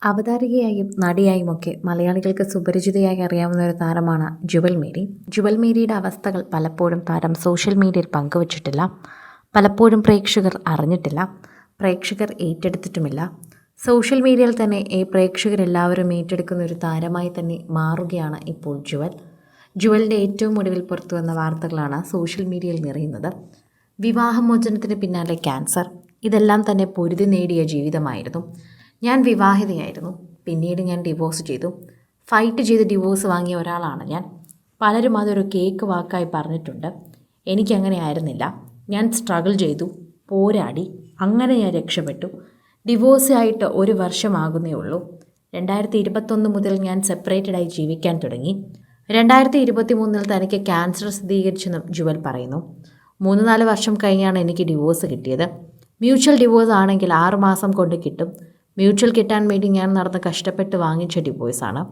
അവതാരികയായും നടിയായുമൊക്കെ മലയാളികൾക്ക് സുപരിചിതയായി അറിയാവുന്ന ഒരു താരമാണ് ജുവൽ മേരി. ജുവൽ മേരിയുടെ അവസ്ഥകൾ പലപ്പോഴും താരം സോഷ്യൽ മീഡിയയിൽ പങ്കുവച്ചിട്ടില്ല. പലപ്പോഴും പ്രേക്ഷകർ അറിഞ്ഞിട്ടില്ല. പ്രേക്ഷകർ ഏറ്റെടുത്തിട്ടുമില്ല. സോഷ്യൽ മീഡിയയിൽ തന്നെ പ്രേക്ഷകരെല്ലാവരും ഏറ്റെടുക്കുന്ന ഒരു താരമായി തന്നെ മാറുകയാണ് ഇപ്പോൾ ജുവൽ. ജുവലിൻ്റെ ഏറ്റവും ഒടുവിൽ പുറത്തു വന്ന വാർത്തകളാണ് സോഷ്യൽ മീഡിയയിൽ നിറയുന്നത്. വിവാഹമോചനത്തിന് പിന്നാലെ ക്യാൻസർ, ഇതെല്ലാം തന്നെ പൊരുതി നേടിയ ജീവിതമായിരുന്നു. ഞാൻ വിവാഹിതയായിരുന്നു. പിന്നീട് ഞാൻ ഡിവോഴ്സ് ചെയ്തു. ഫൈറ്റ് ചെയ്ത് ഡിവോഴ്സ് വാങ്ങിയ ഒരാളാണ് ഞാൻ. പലരും അതൊരു കേക്ക് വാക്കായി പറഞ്ഞിട്ടുണ്ട്. എനിക്കങ്ങനെ ആയിരുന്നില്ല. ഞാൻ സ്ട്രഗിൾ ചെയ്തു, പോരാടി, അങ്ങനെ ഞാൻ രക്ഷപ്പെട്ടു. ഡിവോഴ്സ് ആയിട്ട് 1 വർഷമാകുന്നേ ഉള്ളൂ. 2021 മുതൽ ഞാൻ സെപ്പറേറ്റഡായി ജീവിക്കാൻ തുടങ്ങി. 2023 തനിക്ക് ക്യാൻസർ സ്ഥിരീകരിച്ചെന്നും ജുവൽ പറയുന്നു. 3-4 വർഷം കഴിഞ്ഞാണ് എനിക്ക് ഡിവോഴ്സ് കിട്ടിയത്. മ്യൂച്വൽ ഡിവോഴ്സ് ആണെങ്കിൽ 6 മാസം കൊണ്ട് കിട്ടും. മ്യൂച്വൽ കിട്ടാൻ വേണ്ടി ഞാൻ നടന്ന് കഷ്ടപ്പെട്ട് വാങ്ങിച്ച ഡിവോഴ്സാണ്.